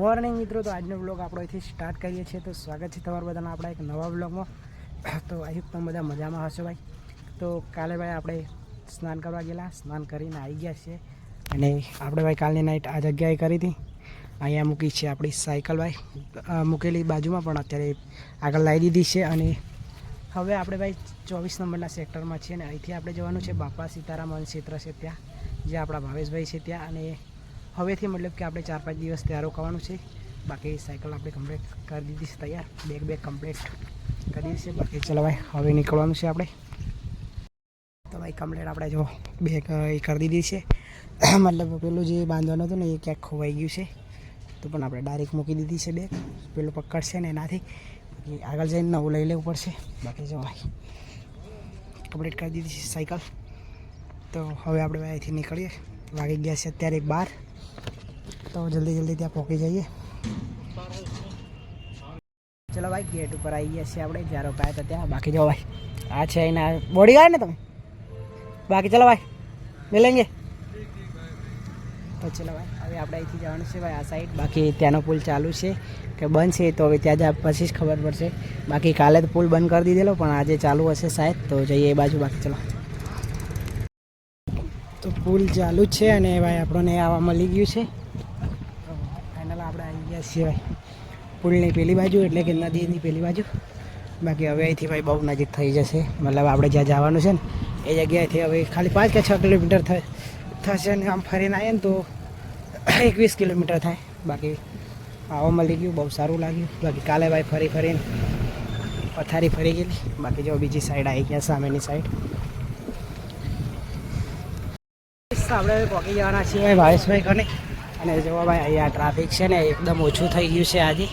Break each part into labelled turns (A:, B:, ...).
A: Morning મિત્રો, તો આજનો વ્લોગ આપણે અહીંથી સ્ટાર્ટ કરીએ છીએ. તો સ્વાગત છે તમારું બધાના આપણા એક નવા વ્લોગમાં. તો અહીં તમે બધા મજામાં હશો ભાઈ. તો કાલે ભાઈ આપણે સ્નાન કરવા ગયેલા, સ્નાન કરીને આવી ગયા છીએ. અને આપણે ભાઈ કાલની નાઇટ આ જગ્યાએ કરી હતી. અહીંયા મૂકી છે આપણી સાયકલ ભાઈ, મૂકેલી બાજુમાં, પણ અત્યારે આગળ લાવી દીધી છે. અને હવે આપણે ભાઈ 24 નંબરના સેક્ટરમાં છીએ. અને અહીંથી આપણે જવાનું છે બાપા સીતારામ વન ક્ષેત્ર છે ત્યાં, જે આપણા ભાવેશભાઈ છે ત્યાં. અને હવેથી મતલબ કે આપણે 4-5 દિવસ ત્યાં રોકાવાનું છે. બાકી સાયકલ આપણે કમ્પ્લીટ કરી દીધી છે તૈયાર, બેગ કમ્પ્લીટ કરી દીધી છે. બાકી ચલો ભાઈ હવે નીકળવાનું છે આપણે. તો ભાઈ કમ્પ્લીટ આપણે જો બેગ એ કરી દીધી છે. મતલબ પેલું જે બાંધવાનું હતું ને એ ક્યાંક ખોવાઈ ગયું છે, તો પણ આપણે ડાયરેક્ટ મૂકી દીધી છે બેગ. પેલું પકડશે ને એનાથી આગળ જઈને નવું લઈ લેવું પડશે. બાકી જો ભાઈ કમ્પ્લીટ કરી દીધી છે સાયકલ. તો હવે આપણે ભાઈ અહીંથી નીકળીએ. વાગી ગયા છે અત્યારે 12. તો જલ્દી ત્યાં પહોંચી જઈએ. ચલો ભાઈ ગેટ ઉપર આવી ગયા છીએ આપણે, જ્યાં રોકાયા હતા ત્યાં. બાકી જો ભાઈ આ છે એના બોડીગાર્ડ ને તમે. બાકી ચલો ભાઈ મિલેંગે. તો ચલો ભાઈ હવે આપણે અહીંથી જવાનું છે ભાઈ આ સાઈડ. બાકી ત્યાંનો પુલ ચાલુ છે કે બંધ છે, તો હવે ત્યાં પછી જ ખબર પડશે. બાકી કાલે તો પુલ બંધ કરી દીધેલો, પણ આજે ચાલુ હશે શાયદ, તો જઈએ એ બાજુ. બાકી ચલો, તો પુલ ચાલુ જ છે અને ભાઈ આપણને આવવા મળી ગયું છે. ફાઇનલ આપણે આવી ગયા છીએ ભાઈ પુલની પેલી બાજુ, એટલે કે નદીની પેલી બાજુ. બાકી હવે અહીંથી ભાઈ બહુ નજીક થઈ જશે. મતલબ આપણે જ્યાં જવાનું છે ને એ જગ્યાએથી હવે ખાલી 5 કે 6 કિલોમીટર થશે. અને આમ ફરીને આવીએ ને તો 21 કિલોમીટર થાય. બાકી આવવા મળી ગયું, બહુ સારું લાગ્યું. બાકી કાલે ભાઈ ફરીને પથારી ફરી ગયેલી. બાકી જો બીજી સાઈડ આવી ગયા, સામેની સાઈડ. આપણે પહોંચી જવાના છીએ ભાઈ ભાવેશભાઈ કને. અને જોવા ભાઈ અહીંયા ટ્રાફિક છે ને એકદમ ઓછું થઈ ગયું છે આજે.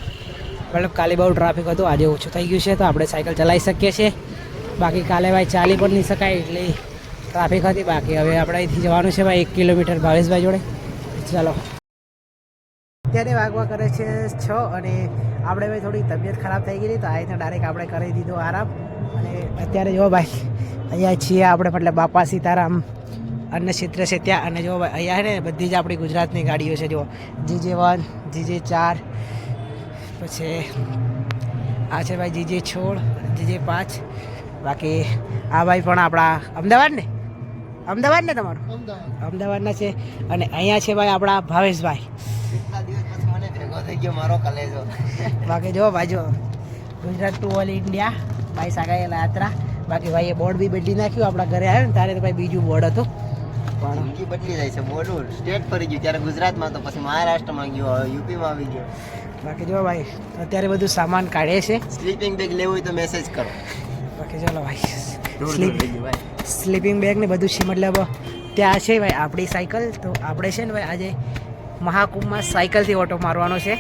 A: મતલબ કાલે બહુ ટ્રાફિક હતું, આજે ઓછું થઈ ગયું છે, તો આપણે સાયકલ ચલાવી શકીએ છીએ. બાકી કાલે ભાઈ ચાલી પણ નહીં શકાય એટલી ટ્રાફિક હતી. બાકી હવે આપણે અહીંથી જવાનું છે ભાઈ 1 કિલોમીટર ભાવેશભાઈ જોડે. ચાલો, અત્યારે વાગવા કરે છે 6. અને આપણે ભાઈ થોડી તબિયત ખરાબ થઈ ગઈ, તો અહીંથી ડાયરેક્ટ આપણે કરી દીધો આરામ. અને અત્યારે જો ભાઈ અહીંયા છીએ આપણે, મતલબ બાપા સીતારામ અન્ન ક્ષેત્ર છે ત્યાં. અને જો અહીંયા ને બધી જ આપણી ગુજરાતની ગાડીઓ છે. જો GJ1, GJ4, પછી આ છે ભાઈ GJ16, GJ5. બાકી આ ભાઈ પણ આપણા અમદાવાદ ને તમારું અમદાવાદના છે. અને અહીંયા છે ભાઈ આપણા ભાવેશભાઈ. બાકી જો ભાઈ જો ગુજરાત ટુ ઓલ ઇન્ડિયા ભાઈ સાગાયેલા યાત્રા. બાકી ભાઈ એ બોર્ડ બી બદલી નાખ્યું. આપણા ઘરે આવ્યો ને ત્યારે તો ભાઈ બીજું બોર્ડ હતું, પણ
B: બદલી જાય છે. બોર્ડ સ્ટેટ ફરી ગયું, ત્યારે ગુજરાતમાં તો પછી મહારાષ્ટ્રમાં ગયો, યુપીમાં આવી ગયો.
A: બાકી જો ભાઈ અત્યારે બધું સામાન કાઢે છે.
B: સ્લીપિંગ બેગ લેવું હોય તો મેસેજ કરો.
A: બાકી ચાલો ભાઈ સ્લીપિંગ બેગ ને બધું છે. મતલબ ત્યાં છે ભાઈ આપણી સાયકલ. તો આપણે છે ને ભાઈ આજે મહાકુંભમાં સાયકલથી ઓટો મારવાનો છે,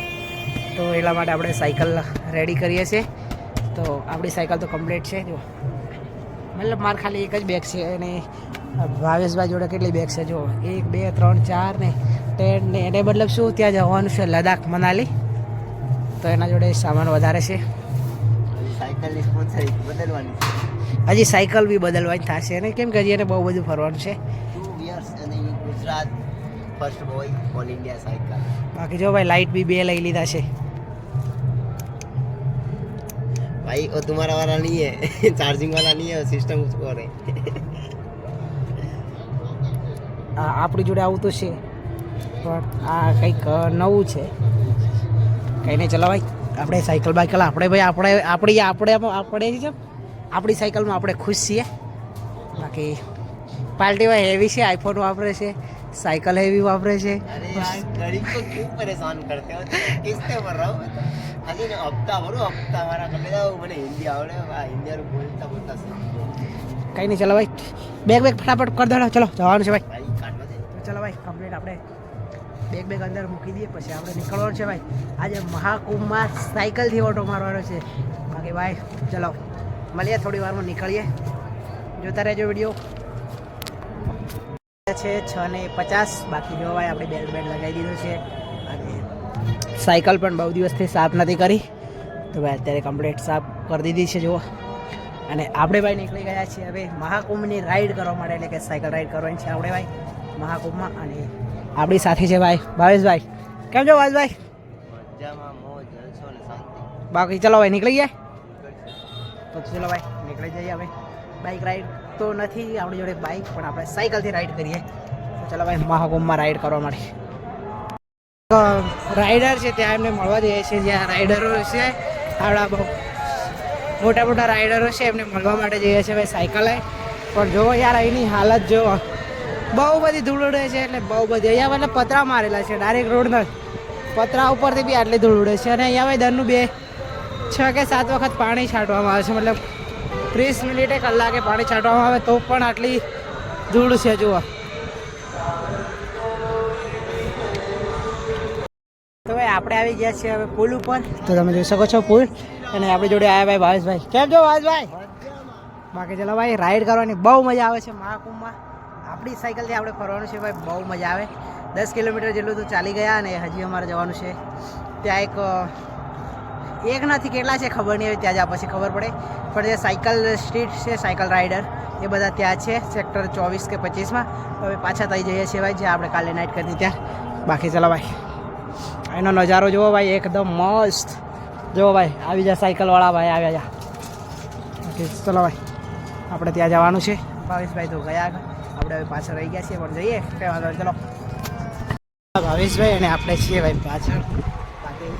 A: તો એટલા માટે આપણે સાયકલ રેડી કરીએ છીએ. તો આપણી સાયકલ તો કમ્પ્લીટ છે. જો મતલબ મારે ખાલી એક જ બેગ છે. અને ભાવેશભાઈ જોડે કેટલી બેગ છે જો, 1, 2, 3, 4 ને 10 ને. એને મતલબ શું ત્યાં જવાનું છે લદ્દાખ, મનાલી, તો એના જોડે સામાન વધારે છે. હજી સાયકલ બી બદલવાની થશે ને, કેમ કે હજી એને બહુ બધું ફરવાનું છે.
B: Gujarat first boy all India cycle.
A: બાકી જો ભાઈ લાઇટ બી 2 લઈ લીધા છે
B: भाई वो तुम्हारा वाला नहीं है, चार्जिंग वाला नहीं है, सिस्टम उसको है.
A: આપણી જોડે આવું તો છે, પણ આ કંઈક નવું છે. કંઈ નહીં, ચલો ભાઈ આપણે સાયકલ આપણે ભાઈ આપણે છે આપણી સાયકલમાં આપણે ખુશ છીએ. બાકી પાર્ટી ભાઈ હેવી છે, આઈફોન વાપરે છે, સાયકલ હેવી વાપરે છે.
B: अरे यार गरीब को क्यों परेशान करते हो, किससे भर रहा हूँ આજે ને હપ્તા મારા ગમે મને હિન્દી આવડે, હિન્દી બોલતા
A: કંઈ નહીં. ચલો ભાઈ બેગ ફટાફટ કરી દો. ચલો જવાનું છે ભાઈ. તો ચલો ભાઈ કમ્પ્લીટ આપણે બેગ અંદર મૂકી દઈએ, પછી આપણે નીકળવાનું છે ભાઈ. આજે મહાકુંભમાં સાયકલથી ઓટો મારવાનો છે. બાકી ભાઈ ચલો મળીએ થોડી વારમાં, નીકળીએ. જોતા રહેજો વિડીયો. છે 6:50. બાકી જો ભાઈ આપણે બેલ્ટ લગાવી દીધો છે. અને સાયકલ પણ બહુ દિવસથી સાફ નથી કરી, તો ભાઈ અત્યારે કમ્પ્લીટ સાફ કરી દીધી છે જુઓ. અને આપણે ભાઈ નીકળી ગયા છીએ હવે મહાકુંભની રાઈડ કરવા માટે, એટલે કે સાયકલ રાઈડ કરવાની છે આપણે ભાઈ મહાકુંભમાં. અને આપણી સાથે છે ભાઈ ભાવેશભાઈ. કેમ છો ભાવેશભાઈ?
B: મજામાં મોજ જલસો ને શાંતિ.
A: બાકી ચલો ભાઈ નીકળી જાય તો ચલો ભાઈ નીકળી જઈએ હવે. બાઇક રાઈડ તો નથી આપણી જોડે બાઇક, પણ આપણે સાયકલથી રાઈડ કરીએ. તો ચલો ભાઈ મહાકુંભમાં રાઈડ કરવા માટે રાઈડર છે ત્યાં એમને મળવા જઈએ છીએ. જ્યાં રાઈડરો છે આપણા બહુ મોટા મોટા રાઈડરો છે એમને મળવા માટે જઈએ છીએ ભાઈ સાયકલે. પણ જુઓ યાર અહીંની હાલત જુઓ, બહુ બધી ધૂળ ઉડે છે. એટલે બહુ બધી અહીંયા મતલબ પતરા મારેલા છે ડાયરેક્ટ રોડના પતરા ઉપરથી બી આટલી ધૂળ ઉડે છે. અને અહીંયા ભાઈ દરનું 6 કે 7 વખત પાણી છાંટવામાં આવે છે. મતલબ 30 મિનિટે કલાકે પાણી છાંટવામાં આવે તો પણ આટલી ધૂળ છે જુઓ. તો ભાઈ આપણે આવી ગયા છીએ હવે પુલ ઉપર. તો તમે જોઈ શકો છો પુલ. અને આપણી જોડે આવ્યા ભાઈ ભાવેશભાઈ. કેમ છો ભાવેશભાઈ? બાકી ચલો ભાઈ રાઈડ કરવાની બહુ મજા આવે છે મહાકુંભમાં. આપણી સાયકલથી આપણે ફરવાનું છે ભાઈ, બહુ મજા આવે. 10 કિલોમીટર જેટલું તો ચાલી ગયા અને હજી અમારે જવાનું છે ત્યાં એક નથી કેટલા છે ખબર નહીં, હવે ત્યાં જા પછી ખબર પડે. પણ જે સાયકલ સ્ટ્રીટ છે સાયકલ રાઇડર એ બધા ત્યાં છે સેક્ટર 24 કે 25માં. હવે પાછા થઈ જઈએ છીએ ભાઈ, જે આપણે કાલે નાઇટ કરી ત્યાં. બાકી ચલો ભાઈ એનો નજારો જુઓ ભાઈ, એકદમ મસ્ત. જુઓ ભાઈ આવી જા સાયકલવાળા ભાઈ આવ્યા જા. બાકી ચલો ભાઈ આપણે ત્યાં જવાનું છે. ભાવેશભાઈ તો ગયા આગળ, આપણે હવે પાછળ રહી ગયા છીએ પણ જઈએ કંઈ વાંધો નહીં. ચલો ભાવેશભાઈ અને આપણે છીએ ભાઈ પાછળ. બાકી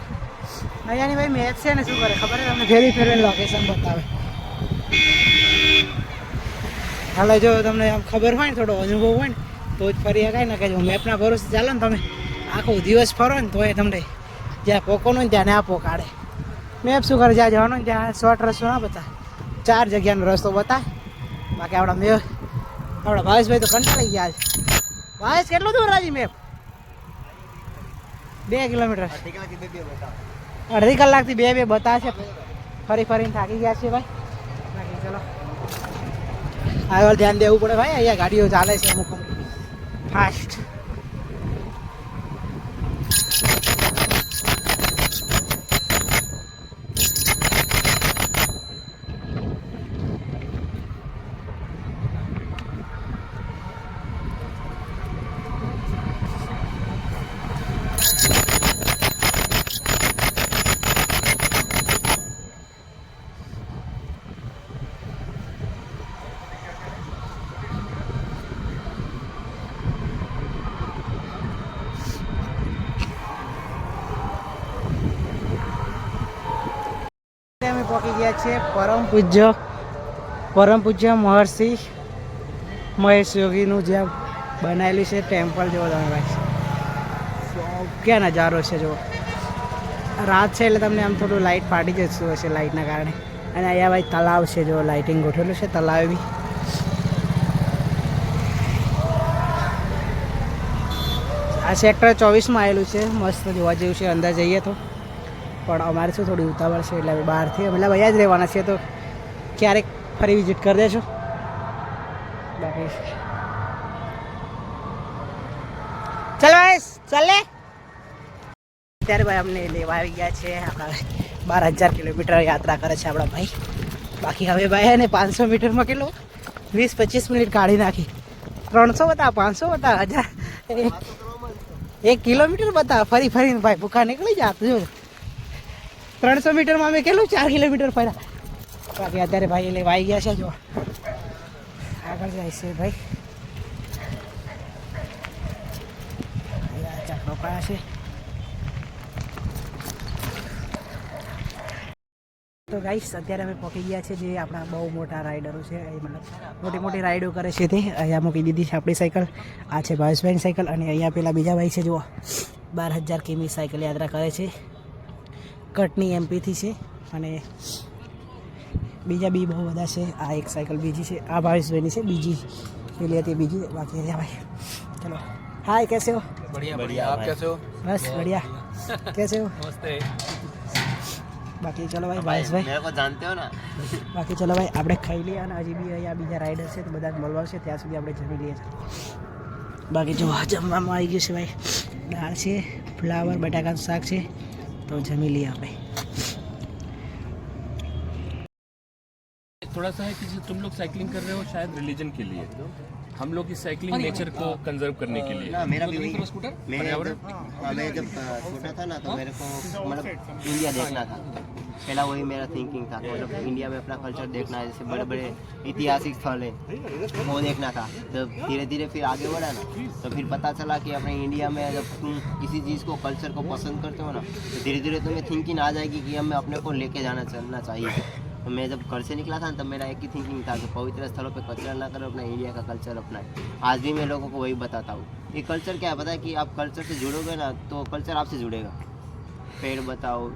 A: અહીંયાની ભાઈ મેચ છે ને શું કરે ખબર છે તમને, ફેરવીને લોકેશન બતાવે. હાલે જો તમને આમ ખબર હોય ને, થોડો અનુભવ હોય ને તો જ ફરી શકાય ને. કે જો મેપના ભરોસે ચાલો ને તમે આખો દિવસ ફરો ને તો એ તમને જ્યાં પોકોનું ને ત્યાં ના પોકાડે. મેપ શું કરે, જ્યાં જવાનું ને ત્યાં શોર્ટ રસ્તો ના બતાવે, 4 જગ્યાનો રસ્તો બતાવે. બાકી આપણા ભાવેશભાઈ તો કંટાળી ગયા છે. ભાવેશ કેટલું દૂર રાજી મેપ? 2 કિલોમીટર. અડધી કલાકથી બે બતાવે છે. ફરી ફરીને થાકી ગયા છે ભાઈ. બાકી ચલો આગળ ધ્યાન દેવું પડે ભાઈ, અહીંયા ગાડીઓ ચાલે છે અમુક ફાસ્ટ. અમે પહોંચી ગયા છીએ પરમ પૂજ્ય મહર્ષિ મહેશ યોગીનું જ્યાં બનાવેલું છે ટેમ્પલ. જુઓ તમે ભાઈ ક્યાં નજારો છે. જુઓ રાત છે એટલે તમને આમ થોડું લાઇટ ફાટી જતું હશે લાઇટના કારણે. અને અહીંયા ભાઈ તલાવ છે, જો લાઇટિંગ ગોઠવેલું છે તલાવ બી. આ સેક્ટર 24માં આવેલું છે, મસ્ત જોવા જેવું છે. અંદર જઈએ તો પણ અમારે શું થોડી ઉતાવળ છે એટલે બહારથી મતલબ અહીંયા જ રહેવાના છે. તો ક્યારેક ફરી વિઝિટ કરી દેજો. બાકી ચાલ ભાઈ ચાલે. અત્યારે ભાઈ અમને લેવા આવી ગયા છે. આપણા 12,000 કિલોમીટર યાત્રા કરે છે આપણા ભાઈ. બાકી હવે ભાઈ એને 500 મીટરમાં કેટલું 20-25 મિનિટ કાઢી નાખી. 300 બતા 500 બતા 1000 1 કિલોમીટર બતા ફરી ફરીને ભાઈ ભૂખા નીકળી જાતું. જો 300 મીટરમાં અમે કેટલું 4 કિલોમીટર ફર્યા. બાકી અત્યારે ભાઈ લેવા આવી ગયા છે. જો આગળ જાય છે ભાઈ, રોકાયા છે. તો ગાઈસ અત્યારે અમે પહોંચી ગયા છે જે આપણા બહુ મોટા રાઇડરો છે, એ મતલબ મોટી મોટી રાઇડો કરે છે તે. અહીંયા મૂકી દીધી છે આપણી સાયકલ. આ છે ભાવેશભાઈની સાયકલ. અને અહીંયા પેલા બીજા ભાઈ છે જુઓ 12,000 કિમી સાયકલ યાત્રા કરે છે. કટની એમપીથી છે. અને બીજા બી બહુ બધા છે. આ એક સાયકલ બીજી છે, આ ભાવેશભાઈની છે. બીજી પેલી હતી બીજી. બાકી અહીંયા ભાઈ ચલો हाय कैसे हो?
C: बढ़िया बढ़िया, आप कैसे हो?
A: बस बढ़िया. कैसे हो?
C: नमस्ते.
A: बाकी चलो भाई भाई
B: मेरे को जानते हो ना.
A: બાકી ચલો ભાઈ આપણે ખાઈ લઈએ. અને હજી બી અહીંયા બીજા રાઇડર છે તો બધા મળવા છે, ત્યાં સુધી આપણે જમી લઈએ. બાકી જો જમવામાં આવી ગયું છે ભાઈ, દાળ છે, ફ્લાવર બટાકાનું શાક છે. તો જમી લઈએ આપણે.
C: थोड़ा सा है कि जैसे तुम लोग साइकिलिंग कर रहे हो शायद रिलीजन के लिए, हम लोग की साइकिलिंग नेचर को कंजर्व करने के लिए।
B: ना मेरा भी वही मैं जब छोटा था ना तो मेरे को मतलब इंडिया देखना था, पहला वही मेरा थिंकिंग था, मतलब इंडिया में अपना कल्चर देखना है, जैसे बड़े बड़े ऐतिहासिक स्थल है वो देखना था। जब धीरे धीरे फिर आगे बढ़ा ना तो फिर पता चला कि अपने इंडिया में जब तुम किसी चीज़ को कल्चर को पसंद करते हो ना तो धीरे धीरे तुम्हें थिंकिंग आ जाएगी कि हमें अपने को लेके जाना चलना चाहिए। तो मैं जब घर से निकला था ना तब मेरा एक ही थिंकिंग था कि पवित्र स्थलों पे कचरा ना करो, अपना इंडिया का कल्चर अपनाए। आज भी मैं लोगों को वही बताता हूँ। ये कल्चर क्या है पता है कि आप कल्चर से जुड़ोगे ना तो कल्चर आपसे जुड़ेगा। पेड़ बचाओ,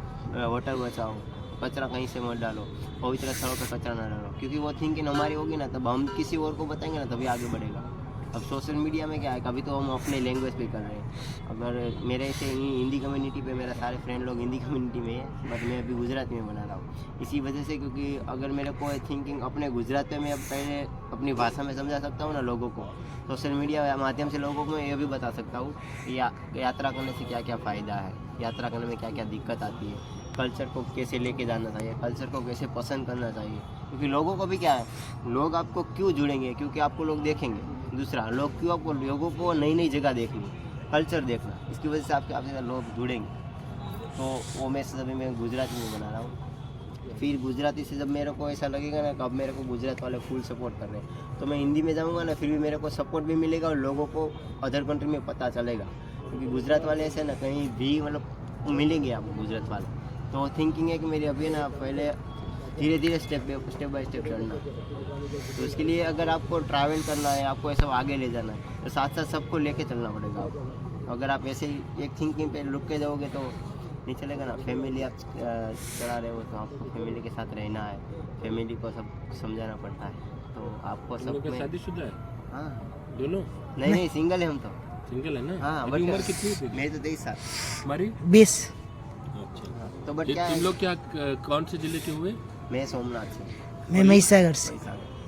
B: वाटर बचाओ, कचरा कहीं से मत डालो, पवित्र स्थलों पे कचरा ना डालो, क्योंकि वो थिंकिंग हमारी होगी ना तब हम किसी और को बताएंगे ना तभी आगे बढ़ेगा। अब सोशल मीडिया में क्या है, कभी तो हम अपने लैंग्वेज पे कर रहे हैं। अगर मेरे से हिंदी कम्युनिटी पे मेरा सारे फ्रेंड लोग हिंदी कम्युनिटी में है, बट मैं अभी गुजरात में बना रहा हूँ इसी वजह से, क्योंकि अगर मेरे को थिंकिंग अपने गुजरात में मैं पहले अपनी भाषा में समझा सकता हूँ ना लोगों को, सोशल मीडिया के माध्यम से लोगों को मैं ये भी बता सकता हूँ कि यात्रा करने से क्या क्या फ़ायदा है, यात्रा करने में क्या क्या दिक्कत आती है, कल्चर को कैसे लेके जाना चाहिए, कल्चर को कैसे पसंद करना चाहिए। क्योंकि लोगों को भी क्या है, लोग आपको क्यों जुड़ेंगे, क्योंकि आपको लोग देखेंगे। दूसरा, लोग क्यों आपको, लोगों को नई नई जगह देखनी, कल्चर देखना, इसकी वजह से आपके साथ लोग जुड़ेंगे। तो वो मैं अभी मैं गुजराती में बना रहा हूँ। फिर गुजराती से जब मेरे को ऐसा लगेगा ना कि अब मेरे को गुजरात वाले फुल सपोर्ट कर रहे हैं तो मैं हिंदी में जाऊँगा ना, फिर भी मेरे को सपोर्ट भी मिलेगा और लोगों को अदर कंट्री में पता चलेगा। क्योंकि गुजरात वाले ऐसे ना कहीं भी मतलब मिलेंगे आपको गुजरात वाले। तो थिंकिंग है कि मेरी अभी ना पहले धीरे धीरे स्टेप बाय स्टेप चढ़ना। तो इसके लिए अगर आपको ट्रैवल करना है, आपको ऐसा आगे ले जाना है तो साथ साथ सबको लेके चलना पड़ेगा आपको। अगर आप ऐसे ही एक थिंकिंग पे रुक के जाओगे तो नहीं चलेगा ना। फैमिली आप चला रहे हो तो आपको फैमिली के साथ रहना है, फैमिली को सब समझाना पड़ता है। तो आपको सब में
C: शादीशुदा है
B: हाँ
C: दोनों?
B: नहीं सिंगल है हम तो।
C: सिंगल है ना?
B: हाँ
C: अभी उम्र कितनी है?
B: मेरी तो 23 साल।
C: हमारी
A: 20।
C: अच्छा।
B: तो बट
C: ये
B: क्या
C: तुम
B: है,
C: लोग क्या कौन से जिले के हुए?
B: मैं सोमनाथ से।
A: मैं महिसागर से,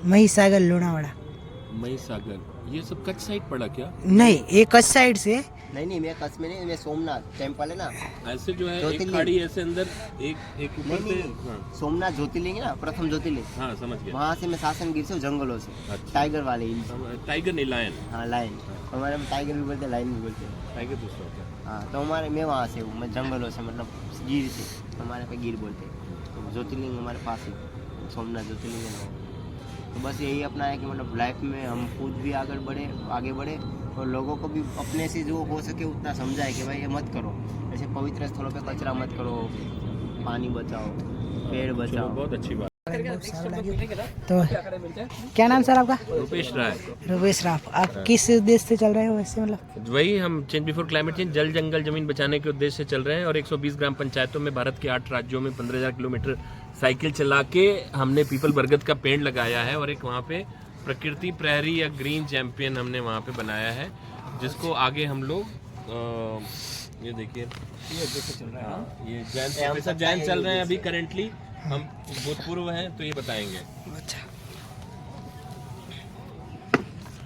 A: महिसागर लोनावाड़ा।
C: महिसागर, ये सब कच्छ साइड पड़ा क्या?
A: नहीं, एक कच्छ साइड से।
B: नहीं मैं कच्छ में नहीं, मैं सोमनाथ टेम्पल है ना,
C: ऐसे जो है एक
B: ज्योतिर्लिंग।
C: खाड़ी ऐसे अंदर एक ऊपर से।
B: नहीं,
C: हाँ
B: सोमनाथ ज्योतिर्लिंग है ना, प्रथम ज्योतिर्लिंग।
C: हाँ समझ गया।
B: वहाँ से मैं शासन गिर से जंगलों से
C: अच्छा।
B: टाइगर वाले हिल।
C: टाइगर नहीं, लायन।
B: हाँ लाइन, हमारे में टाइगर भी बोलते हैं, लाइन भी बोलते हैं।
C: टाइगर दूसरा होता है।
B: हाँ तो हमारे मैं वहाँ से हूँ, मैं जंगलों से मतलब गिर से, हमारे पे गिर बोलते हैं। तो ज्योतिर्लिंग हमारे पास ही सोमनाथ ज्योतिर्लिंग है ना। तो बस यही अपना है कि मतलब लाइफ में हम खुद भी आगे बढ़े और लोगों को भी अपने से जो हो सके उतना समझाए कि भाई ये मत करो, ऐसे पवित्र स्थलों पे कचरा मत करो, पानी बचाओ, पेड़
C: चलो
B: बचाओ।
C: बहुत अच्छी बात।
A: तो क्या नाम सर आपका?
C: रुपेश राय।
A: रुपेश राव। आप किस उद्देश्य से चल रहे हो वैसे, मतलब?
C: वही हम चेंज बिफोर क्लाइमेट चेंज, जल जंगल जमीन बचाने के उद्देश्य से चल रहे हैं और 120 ग्राम पंचायतों में भारत के 8 राज्यों में 15,000 किलोमीटर साइकिल चला के हमने पीपल बरगद का पेड़ लगाया है और एक वहाँ पे प्रकृति प्रहरी या ग्रीन चैंपियन हमने वहाँ पे बनाया है, जिसको आगे हम लोग ये देखिए ये जैन प्रोफेसर जैन चल रहे हैं अभी करेंटली, हम भूतपूर्व हैं तो ये बताएंगे।
A: अच्छा।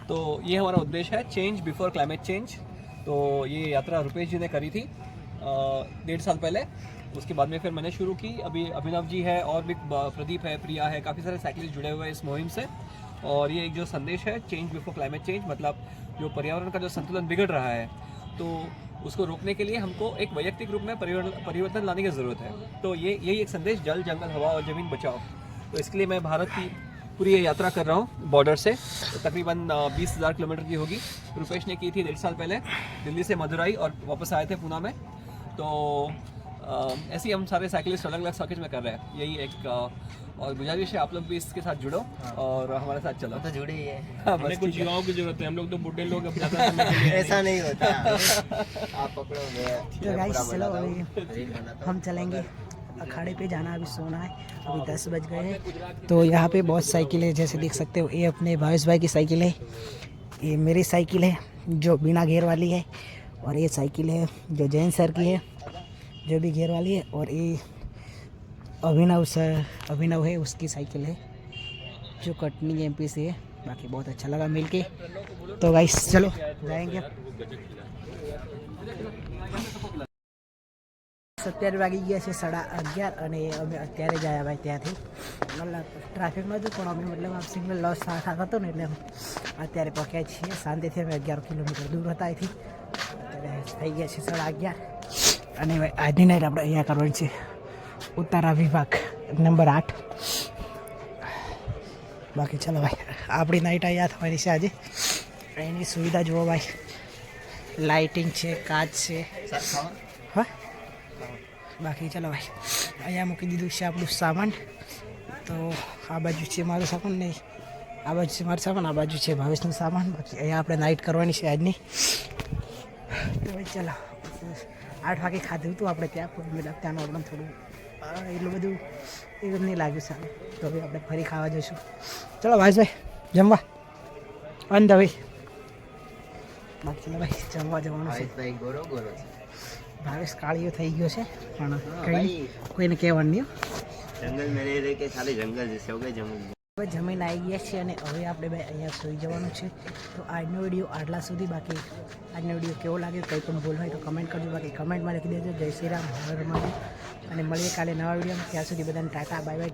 D: तो ये हमारा उद्देश्य है, चेंज बिफोर क्लाइमेट चेंज। तो ये यात्रा रुपेश जी ने करी थी 1.5 साल पहले, उसके बाद में फिर मैंने शुरू की। अभी अभिनव जी है और भी प्रदीप है, प्रिया है, काफ़ी सारे साइकिलिस्ट जुड़े हुए हैं इस मुहिम से। और ये एक जो संदेश है चेंज बिफोर क्लाइमेट चेंज, मतलब जो पर्यावरण का जो संतुलन बिगड़ रहा है तो उसको रोकने के लिए हमको एक वैयक्तिक रूप में परिवर्तन लाने की ज़रूरत है। तो यही एक संदेश, जल जंगल हवा और ज़मीन बचाओ। तो इसके लिए मैं भारत की पूरी ये यात्रा कर रहा हूँ बॉर्डर से, तो तकरीबन 20,000 किलोमीटर की होगी। रुपेश ने की थी 1.5 साल पहले, दिल्ली से मदुरई और वापस आए थे पूना में। तो ऐसे ही हम सारे साइकिलिस्ट अलग अलग सर्किट में कर रहे हैं। यही एक और गुजारिश है आप लोग भी इसके साथ जुड़ो और हमारे साथ चलो।
B: तो जुड़े ही है।
D: हाँ,
C: हमें
D: बस
C: कुछ
D: ठीक है।
C: युवाओं की जरूरत है, हम लोग तो बुढ़े लोग अब ज़्यादा समय के लिए
B: ऐसा नहीं होता। आप पकड़ो,
A: तो गाइस चलो अभी हम चलेंगे अखाड़े पे, जाना अभी सोना है, अभी 10 बज गए हैं। तो यहाँ पे बहुत साइकिल है, जैसे देख सकते हो। ये अपने भावेश भाई की साइकिल है, ये मेरी साइकिल है जो बिना घेर वाली है, और ये साइकिल है जो जैन सर की है जो भी घेर वाली है, और ये अभिनव है उसकी साइकिल है जो कटनी एमपी से है। बाकी बहुत अच्छा लगा मिलके। तो गाइस चलो जाएंगे। અત્યારે વાગી ગયા છે 11:30 અને અમે અત્યારે જ આવ્યા ભાઈ ત્યાંથી. મતલબ ટ્રાફિકમાં હતું પણ અમે મતલબ આમ સિગ્નલ લોસ થતો હતો ને એટલે અત્યારે પહોંચ્યા છીએ. શાંતિથી અમે 11 કિલોમીટર દૂર હતા અહીંથી. અત્યારે થઈ ગયા છે 11:30 અને ભાઈ આજની નાઇટ આપણે અહીંયા કરવાની છે ઉતારા વિભાગ નંબર 8. બાકી ચાલો ભાઈ આપણી નાઇટ અહીંયા થવાની છે આજે. એની સુવિધા જુઓ ભાઈ, લાઇટિંગ છે, કાચ છે. હા બાકી ચાલો ભાઈ અહીંયા મૂકી દીધું છે આપણું સામાન. તો આ બાજુ છે મારું સામાન, નહીં આ બાજુ છે મારું સામાન, આ બાજુ છે ભાવેશનું સામાન. બાકી અહીંયા આપણે નાઇટ કરવાની છે આજની. તો ભાઈ ચાલો 8 વાગે ખાધું હતું આપણે ત્યાં, મતલબ ત્યાંનું આપણે થોડું એટલું બધું એવું નહીં લાગ્યું સારું. તો હવે આપણે ફરી ખાવા જઈશું. ચલો ભાઈ જમવા અંધ ભાઈ. બાકી ચાલો ભાઈ જમવા જવાનું છે.
B: ભાઈ ગોરો ગોરો છે.
A: ભાવેશ કાળીઓ થઈ ગયો છે પણ કંઈ કોઈને કહેવાનું નહીં.
B: જંગલ મેં રહે કે ખાલી જંગલ જશે એવું કઈ જંગલ.
A: હવે જમીન આવી ગયા છે અને હવે આપણે ભાઈ અહીંયા સૂઈ જવાનું છે. તો આજનો વિડીયો આટલા સુધી. બાકી આજનો વિડીયો કેવો લાગ્યો કંઈ પણ ભૂલ હોય તો કમેન્ટ કરજો. બાકી કમેન્ટમાં લખી દેજો જય શ્રી રામ, હર હર મહાદેવ. અને મળીએ કાલે નવા વિડીયોમાં. ત્યાં સુધી બધાને ટાટા, બાય બાય.